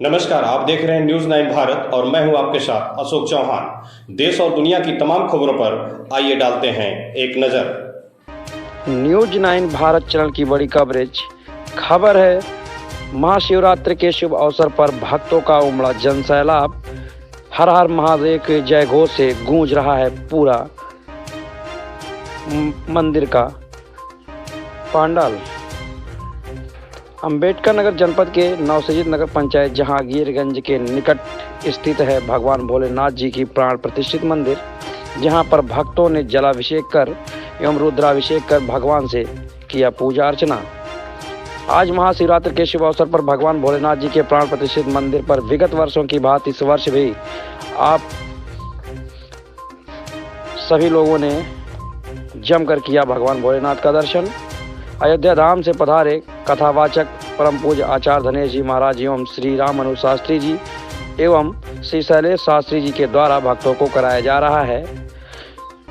नमस्कार, आप देख रहे हैं न्यूज़ 9 भारत और मैं हूं आपके साथ अशोक चौहान। देश और दुनिया की तमाम खबरों पर आइए डालते हैं एक नज़र। न्यूज़ 9 भारत चैनल की बड़ी कवरेज। खबर है, महाशिवरात्रि के शुभ अवसर पर भक्तों का उमड़ा जनसैलाब। हर हर महादेव के जय घोष से गूंज रहा है पूरा मंदिर का पांडाल। अंबेडकर नगर जनपद के नवसृजित नगर पंचायत जहांगीरगंज के निकट स्थित है भगवान भोलेनाथ जी की प्राण प्रतिष्ठित मंदिर, जहां पर भक्तों ने जलाभिषेक कर एवं रुद्राभिषेक कर भगवान से किया पूजा अर्चना। आज महाशिवरात्रि के शुभ अवसर पर भगवान भोलेनाथ जी के प्राण प्रतिष्ठित मंदिर पर विगत वर्षों की भांति इस वर्ष भी आप सभी लोगों ने जमकर किया भगवान भोलेनाथ का दर्शन। अयोध्या धाम से पधारे कथावाचक परम पूज्य आचार्य धनेश जी महाराज एवं श्री राम अनुज शास्त्री जी एवं श्री शैलेश शास्त्री जी के द्वारा भक्तों को कराया जा रहा है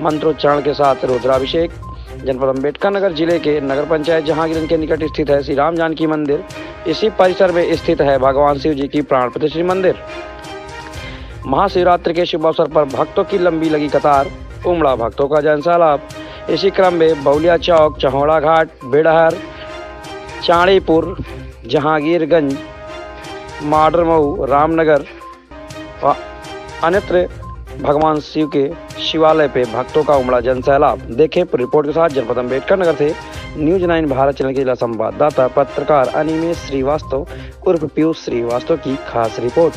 मंत्रोच्चारण के साथ रुद्राभिषेक। जनपद अंबेडकर नगर जिले के नगर पंचायत जहांगीरगंज के निकट स्थित है श्री राम जानकी मंदिर। इसी परिसर में स्थित है भगवान शिव जी की प्राण प्रतिष्ठित मंदिर। महाशिवरात्रि के शुभ अवसर पर भक्तों की लंबी लगी कतार, उमड़ा भक्तों का जनसैलाब। इसी क्रम में बौलिया चौक, चौड़ा घाट, बेड़हर, चाणीपुर, जहांगीरगंज, माडरमऊ, रामनगर व अन्यत्र भगवान शिव के शिवालय पे भक्तों का उमड़ा जनसैलाब। देखें रिपोर्ट के साथ जनपद अंबेडकर नगर से न्यूज़ 9 भारत चैनल के जिला संवाददाता पत्रकार अनिमेश श्रीवास्तव उर्फ पीयूष श्रीवास्तव की खास रिपोर्ट।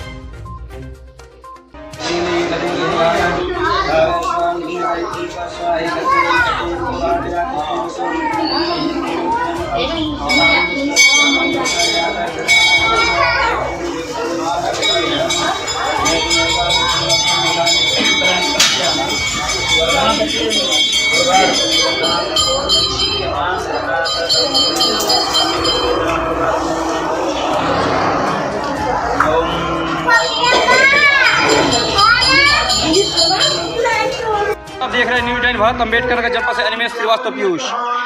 आप देख रहे हैं न्यूज़ 9 भारत अंबेडकर नगर जनपद से अनिमेश श्रीवास्तव पीयूष।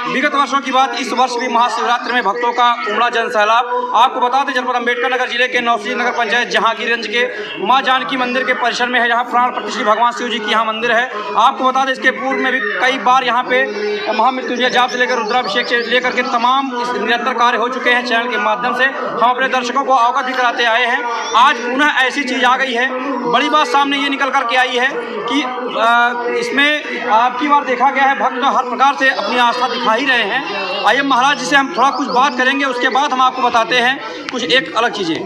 विगत वर्षों की बात इस वर्ष भी महाशिवरात्रि में भक्तों का उमड़ा जनसैलाब। आपको बता दें जनपद अंबेडकर नगर जिले के नवसृजित नगर पंचायत जहांगीरगंज के मां जानकी मंदिर के परिसर में है, जहां प्राण प्रतिष्ठित भगवान शिव जी की यहाँ मंदिर है। आपको बता दें इसके पूर्व में भी कई बार यहाँ पे महामृत्युंजय जाप से लेकर रुद्राभिषेक से लेकर के तमाम निरंतर कार्य हो चुके हैं। चैनल के माध्यम से हम अपने दर्शकों को अवगत भी कराते आए हैं। आज पुनः ऐसी चीज़ आ गई है, बड़ी बात सामने ये निकल करके आई है कि इसमें आपकी बार देखा गया है भक्त हर प्रकार से अपनी आस्था दिखा ही रहे हैं। आइए महाराज जी से हम थोड़ा कुछ बात करेंगे, उसके बाद हम आपको बताते हैं कुछ एक अलग चीज़ें।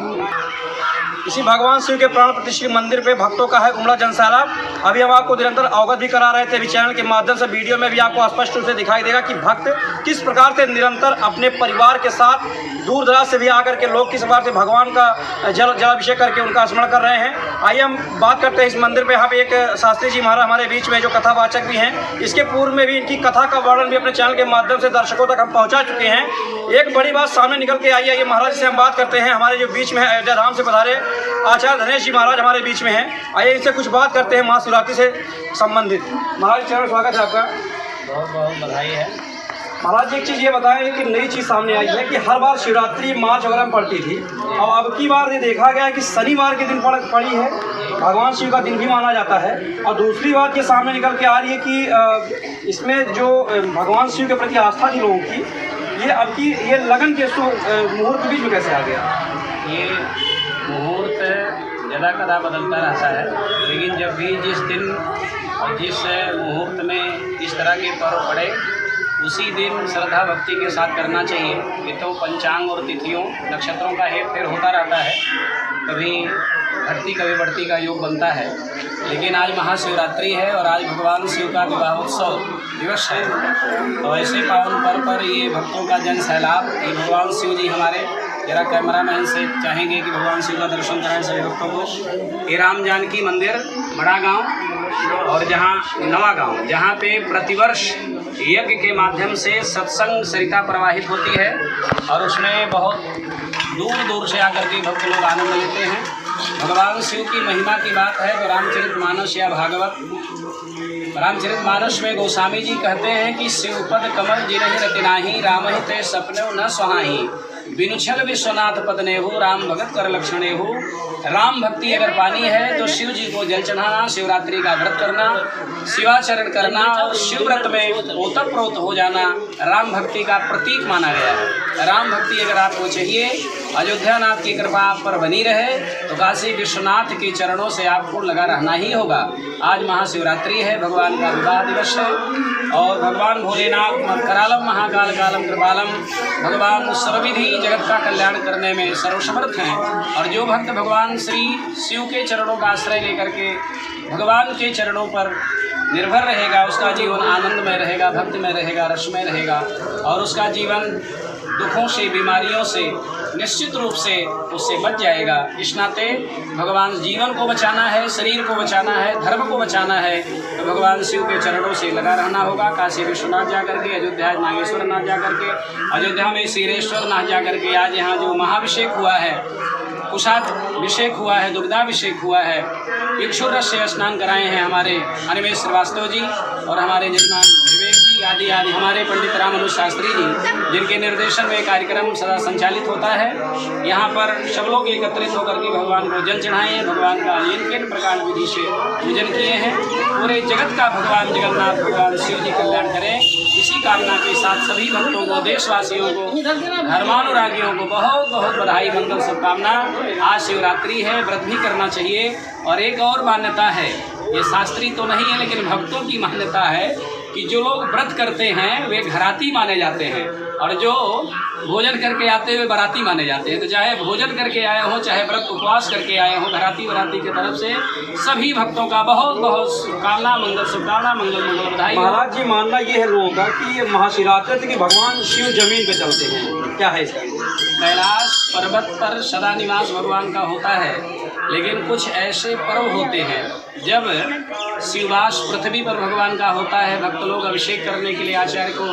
इसी भगवान शिव के प्राण प्रतिष्ठित मंदिर पे भक्तों का है उमड़ा जनसैलाब। अभी हम आपको निरंतर अवगत भी करा रहे थे, अभी चैनल के माध्यम से वीडियो में भी आपको स्पष्ट रूप से दिखाई देगा कि भक्त किस प्रकार से निरंतर अपने परिवार के साथ दूर दराज से भी आकर के लोग किस प्रकार से भगवान का जलाभिषेक करके उनका स्मरण कर रहे हैं। आइए हम बात करते हैं इस मंदिर पे। यहाँ पे एक शास्त्री जी महाराज हमारे बीच में जो कथावाचक भी हैं, इसके पूर्व में भी इनकी कथा का वर्णन भी अपने चैनल के माध्यम से दर्शकों तक हम पहुँचा चुके हैं। एक बड़ी बात सामने निकल के आई है, ये महाराज से हम बात करते हैं। हमारे जो बीच में है अयोध्या धाम से पधारे आचार्य धनेश जी महाराज हमारे बीच में हैं। आइए इनसे कुछ बात करते हैं महाशिवरात्रि से संबंधित। महाराज चैनल स्वागत है आपका। बहुत बहुत बधाई है। महाराज एक चीज़ ये बताएं कि नई चीज़ सामने आई है कि हर बार शिवरात्रि मार्च वगैरह में पड़ती थी, और अब की बार ये देखा गया है कि शनिवार के दिन पड़ी है, भगवान शिव का दिन भी माना जाता है। और दूसरी बात ये सामने निकल के आ रही है कि इसमें जो भगवान शिव के प्रति आस्था थी लोगों की, ये अब की ये लगन के मुहूर्त बीच में कैसे आ गया? ये मुहूर्त ज़्यादा कदा बदलता रहता है, लेकिन जब भी जिस दिन और जिस मुहूर्त में इस तरह के पर्व पड़े उसी दिन श्रद्धा भक्ति के साथ करना चाहिए। ये तो पंचांग और तिथियों नक्षत्रों का हेर फेर होता रहता है, कभी घटती कभी बढ़ती का योग बनता है, लेकिन आज महाशिवरात्रि है और आज भगवान शिव का विवाहोत्सव दिवस है। तो ऐसे पावन पर्व पर ये भक्तों का जनसैलाब, ये भगवान शिव जी हमारे जरा कैमरामैन से चाहेंगे कि भगवान शिव का दर्शन कराएं सभी भक्तों को। ये राम जानकी मंदिर बड़ा गांव और जहां नवा गांव, जहां पे प्रतिवर्ष यज्ञ के माध्यम से सत्संग सरिता प्रवाहित होती है और उसमें बहुत दूर दूर से आकर के भक्त लोग आनंद लेते हैं। भगवान शिव की महिमा की बात है तो रामचरितमानस या भागवत, रामचरितमानस में गोस्वामी जी कहते हैं कि शिवपद कमल जिरहि रतिनाही रामहि ते सपने न सुहाही। बिनुछल विश्वनाथ पद नेहु राम भगत कर लक्षण हो। राम भक्ति अगर पानी है तो शिव जी को जल चढ़ाना, शिवरात्रि का व्रत करना, शिवाचरण करना और शिव व्रत में ओतप्रोत हो जाना राम भक्ति का प्रतीक माना गया है। राम भक्ति अगर आपको चाहिए, अयोध्या नाथ की कृपा आप पर बनी रहे तो काशी विश्वनाथ के चरणों से आपको लगा रहना ही होगा। आज महाशिवरात्रि है, भगवान का विवाह दिवस है और भगवान भोलेनाथ करालम महाकाल कालम कृपालम, भगवान सर्वविधि जगत का कल्याण करने में सर्वसमर्थ हैं। और जो भक्त भगवान श्री शिव के चरणों का आश्रय लेकर के भगवान के चरणों पर निर्भर रहेगा, उसका जीवन आनंद में रहेगा, भक्ति में रहेगा, रस में रहेगा और उसका जीवन दुखों से, बीमारियों से निश्चित रूप से उससे बच जाएगा। इस नाते भगवान जीवन को बचाना है, शरीर को बचाना है, धर्म को बचाना है तो भगवान शिव के चरणों से लगा रहना होगा। काशी विश्वनाथ जा करके, अयोध्या नागेश्वर नाथ जा करके, अयोध्या में श्रीरेश्वर नाथ जा करके आज यहाँ जो महाभिषेक हुआ है, कुशाभिषेक हुआ है, दुग्धाभिषेक हुआ है, इक्षुरस से स्नान कराए हैं हमारे अनिमेष श्रीवास्तव जी और हमारे जजमान विवेक जी आदि हमारे पंडित रामानुज शास्त्री जी, जिनके निर्देशन में कार्यक्रम सदा संचालित होता है। यहाँ पर सब लोग एकत्रित होकर के भगवान को जल चढ़ाए हैं, भगवान का किन प्रकार विधि से पूजन किए हैं। पूरे जगत का भगवान जगन्नाथ भगवान शिव जी कल्याण करें, इसी कामना के साथ सभी भक्तों को, देशवासियों को, धर्मानुरागियों को बहुत बहुत बधाई, मंगल, शुभकामना। आज शिवरात्रि है, व्रत भी करना चाहिए। और एक और मान्यता है, ये शास्त्रीय तो नहीं है लेकिन भक्तों की मान्यता है कि जो लोग व्रत करते हैं वे घराती माने जाते हैं और जो भोजन करके आते हुए बाराती माने जाते हैं। तो चाहे भोजन करके आए हो, चाहे व्रत उपवास करके आए हो, घराती बाराती की तरफ से सभी भक्तों का बहुत बहुत शुभकामना, मंगल, शुभकामना, मंगल मंगल बधाई। महाराज जी, मानना ये है लोगों का कि ये महाशिवरात्रि कि भगवान शिव जमीन पे चलते हैं, क्या है इसका? कैलाश पर्वत पर सदा निवास भगवान का होता है, लेकिन कुछ ऐसे पर्व होते हैं जब शिववास पृथ्वी पर भगवान का होता है। भक्त लोग अभिषेक करने के लिए आचार्य को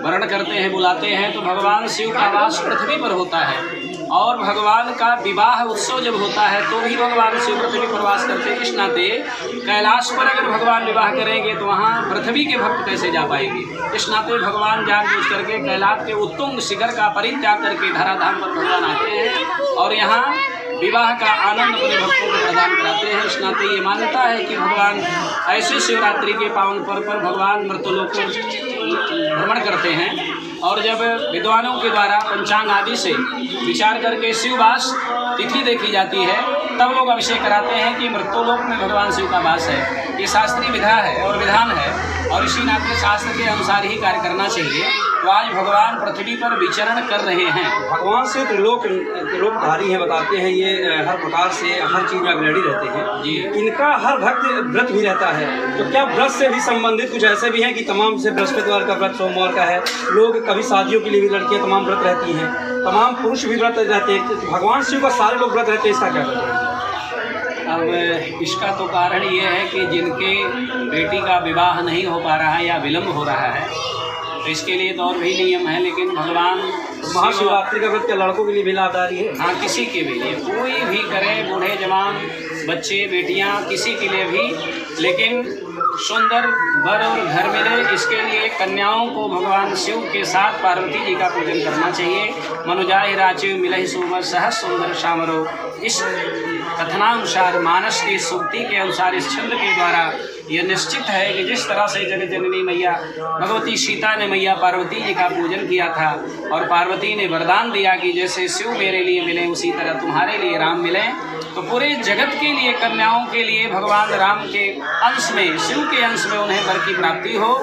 वर्ण करते हैं, बुलाते हैं, तो भगवान शिव का वास पृथ्वी पर होता है। और भगवान का विवाह उत्सव जब होता है तो भी भगवान शिव पृथ्वी पर वास करते हैं। इस नाते कैलाश पर अगर भगवान विवाह करेंगे तो वहाँ पृथ्वी के भक्त कैसे जा पाएंगे। इस नाते भगवान जानबूझ करके कैलाश के उत्तुंग शिखर का परित्याग करके धराधाम पर भगवान आते हैं और यहाँ विवाह का आनंद अपने भक्तों को प्रदान कराते हैं। इस नाते ये मान्यता है कि भगवान ऐसे शिवरात्रि के पावन पर्व पर भगवान मृत्युलोक को भ्रमण करते हैं और जब विद्वानों के द्वारा पंचांग आदि से विचार करके शिववास तिथि देखी जाती है तब लोग अभिषेक कराते हैं कि मृत्युलोक में भगवान शिव का वास है। ये शास्त्रीय विधा है और विधान है और इसी नाते शास्त्र के अनुसार ही कार्य करना चाहिए। तो आज भगवान पृथ्वी पर विचरण कर रहे हैं। भगवान शिव त्रिलोकधारी हैं, बताते हैं ये हर प्रकार से हर चीज़ में अग्रणी रहते हैं जी। इनका हर भक्त व्रत भी रहता है, तो क्या व्रत से भी संबंधित कुछ ऐसे भी हैं कि तमाम से बृहस्पतिवार का व्रत, सोमवार का है, लोग कभी शादियों के लिए भी लड़कियां तमाम व्रत रहती हैं, तमाम पुरुष भी व्रत रहते हैं, तो भगवान शिव का सारे लोग व्रत रहते हैं, इसका क्या कहते हैं? अब इसका तो कारण ये है कि जिनके बेटी का विवाह नहीं हो पा रहा है या विलम्ब हो रहा है तो इसके लिए तो और भी नियम है, लेकिन भगवान महाशिवरात्रि का व्रत क्या लड़कों के लिए भी लाभदायी है? हाँ, किसी के भी लिए, कोई भी करे, बूढ़े जवान, बच्चे, बेटियां, किसी के लिए भी, लेकिन सुंदर वर और घर मिले इसके लिए कन्याओं को भगवान शिव के साथ पार्वती जी का पूजन करना चाहिए। मनुजाहि राचिव मिलहि सुमर सहज सुंदर श्यामरो। इस कथनानुसार मानस की सूक्ति के अनुसार इस छंद के द्वारा यह निश्चित है कि जिस तरह से जगत जननी मैया भगवती सीता ने मैया पार्वती जी का पूजन किया था और पार्वती ने वरदान दिया कि जैसे शिव मेरे लिए मिले उसी तरह तुम्हारे लिए राम मिले, तो पूरे जगत के लिए, कन्याओं के लिए भगवान राम के अंश में, शिव के अंश में उन्हें वर की प्राप्ति हो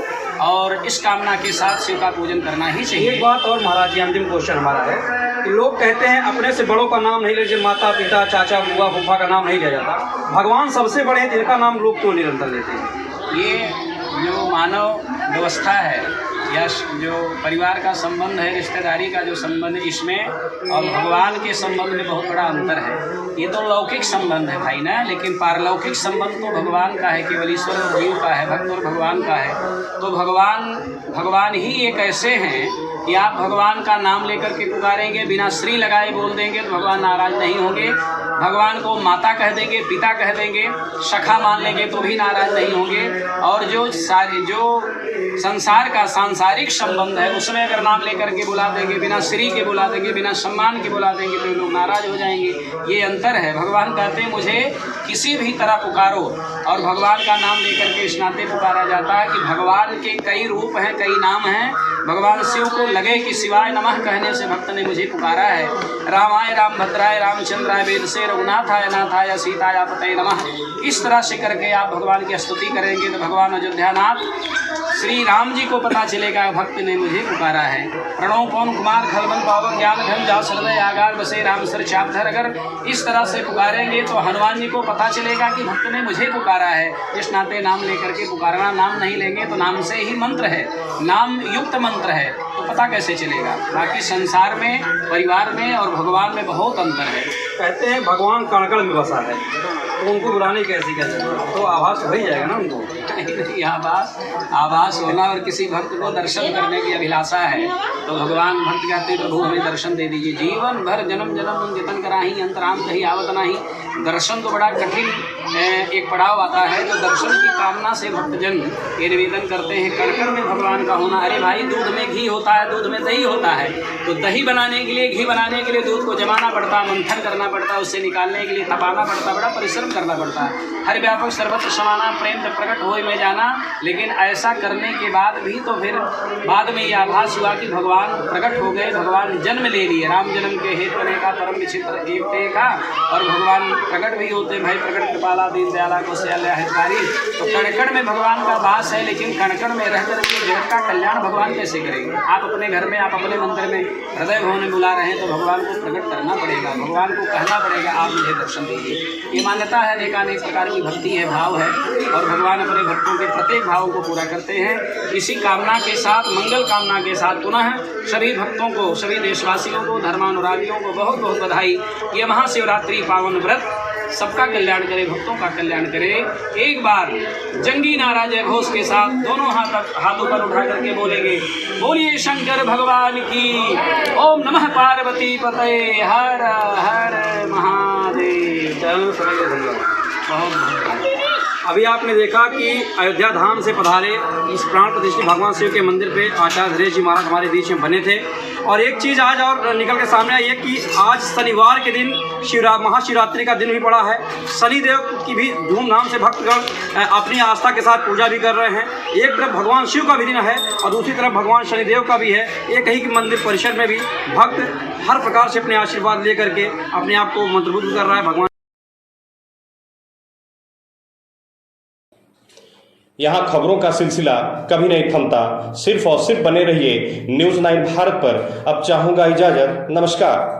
और इस कामना के साथ शिव का पूजन करना ही चाहिए। एक बात और महाराज जी, अंतिम क्वेश्चन हमारा है कि लोग कहते हैं अपने से बड़ों का नाम नहीं ले, जैसे माता पिता चाचा बुआ फूफा का नाम नहीं लिया जाता, भगवान सबसे बड़े हैं, इनका नाम लोग क्यों निरंतर लेते हैं? ये जो मानव व्यवस्था है या जो परिवार का संबंध है, रिश्तेदारी का जो संबंध है, इसमें और भगवान के संबंध में बहुत बड़ा अंतर है। ये तो लौकिक संबंध है भाई ना, लेकिन पारलौकिक संबंध तो भगवान का है, केवल ईश्वर और जीव का है, भक्त और भगवान का है। तो भगवान ही एक ऐसे हैं कि आप भगवान का नाम लेकर के पुकारेंगे, बिना श्री लगाए बोल देंगे तो भगवान नाराज नहीं होंगे। भगवान को माता कह देंगे, पिता कह देंगे, सखा मान लेंगे तो भी नाराज नहीं होंगे। और जो संसार का सांसारिक संबंध है उसमें अगर नाम लेकर के बुला देंगे, बिना श्री के बुला देंगे, बिना सम्मान के बुला देंगे, तो लोग नाराज हो जाएंगे। ये अंतर है। भगवान कहते हैं मुझे किसी भी तरह पुकारो, और भगवान का नाम लेकर के इस नाते पुकारा जाता है कि भगवान के कई रूप हैं, कई नाम हैं। भगवान शिव को लगे कि शिवाय नमः कहने से भक्त ने मुझे पुकारा है। रामाय रामभद्राय रामचंद्राय वेद से रघुनाथाय नाथाय सीताय पतये नमः। इस तरह से करके आप भगवान की स्तुति करेंगे तो भगवान अयोध्यानाथ श्री राम जी को पता चलेगा भक्त ने मुझे पुकारा है। प्रणव पवन कुमार खलबन पावक ज्ञान घन जा सर्वय आगार बसे राम सर चापधर। अगर इस तरह से पुकारेंगे तो हनुमान जी को पता चलेगा कि भक्त ने मुझे पुकारा है। इस नाते नाम लेकर के पुकारना, नाम नहीं लेंगे तो नाम से ही मंत्र है, नाम युक्त मंत्र है, तो पता कैसे चलेगा। बाकी संसार में, परिवार में और भगवान में बहुत अंतर है। कहते हैं भगवान कण-कण में बसा है, तो उनको बुलाने कैसे कैसे, तो आभास हो ही जाएगा ना उनको। नहीं, आभास होना और किसी भक्त को दर्शन करने की अभिलाषा है तो भगवान भक्त कहते हैं प्रभु हमें दर्शन दे दीजिए। जीवन भर जन्म जन्म जतन कराही अंतराम कहीं आवत नहीं। दर्शन तो बड़ा कठिन एक पड़ाव आता है। तो दर्शन की कामना से भक्तजन ये निवेदन करते हैं कण-कण में भगवान का होना। अरे भाई, दूध में घी होता है, दूध में दही होता है, तो दही बनाने के लिए, घी बनाने के लिए दूध को जमाना पड़ता है, मंथन करना पड़ता है, उससे निकालने के लिए तपाना पड़ता है, बड़ा परिश्रम करना पड़ता है। हर व्यापक सर्वत्र समाना प्रेम जब प्रकट होए में जाना। लेकिन ऐसा करने के बाद भी तो फिर बाद में ये आभास हुआ कि भगवान प्रकट हो गए, भगवान जन्म ले लिए। राम जन्म के हेतु अनेका परम विचित्र एक का, और भगवान प्रकट भी होते भाई, प्रकट कृपाला दीन दयाला कौशल्या हितकारी। तो कण-कण में भगवान का वास है, लेकिन कण-कण में रह करके जगत का कल्याण भगवान कैसे करेंगे। आप अपने घर में, आप अपने मंदिर में हृदय भवन में बुला रहे हैं तो भगवान को प्रकट करना पड़ेगा, भगवान को कहना पड़ेगा आप मुझे दर्शन दीजिए। ये मान्यता है, अनेकानेक प्रकार की भक्ति है, भाव है, और भगवान अपने भक्तों के प्रत्येक भावों को पूरा करते हैं। इसी कामना के साथ, मंगल कामना के साथ पुनः सभी भक्तों को, सभी देशवासियों को, धर्मानुरागियों को बहुत बहुत बधाई। ये महाशिवरात्रि पावन व्रत सबका कल्याण करे, भक्तों का कल्याण करे। एक बार जंगी नारा जय घोष के साथ दोनों हाथों पर उठा करके बोलेंगे, बोलिए शंकर भगवान की, ओम नमः पार्वती पतये हर हर महादेव। अभी आपने देखा कि अयोध्या धाम से पधारे इस प्राण प्रतिष्ठित भगवान शिव के मंदिर पे आचार्य धीरेश जी महाराज हमारे बीच में बने थे। और एक चीज़ आज और निकल के सामने आई है कि आज शनिवार के दिन महाशिवरात्रि का दिन भी पड़ा है। शनिदेव की भी धूमधाम से भक्तगण अपनी आस्था के साथ पूजा भी कर रहे हैं। एक तरफ भगवान शिव का भी दिन है और दूसरी तरफ भगवान शनिदेव का भी है। एक ही मंदिर परिसर में भी भक्त हर प्रकार से अपने आशीर्वाद ले करके अपने आप को मंत्रमुग्ध कर रहा है। भगवान यहाँ खबरों का सिलसिला कभी नहीं थमता। सिर्फ और सिर्फ बने रहिए न्यूज़ 9 भारत पर। अब चाहूँगा इजाज़त। नमस्कार।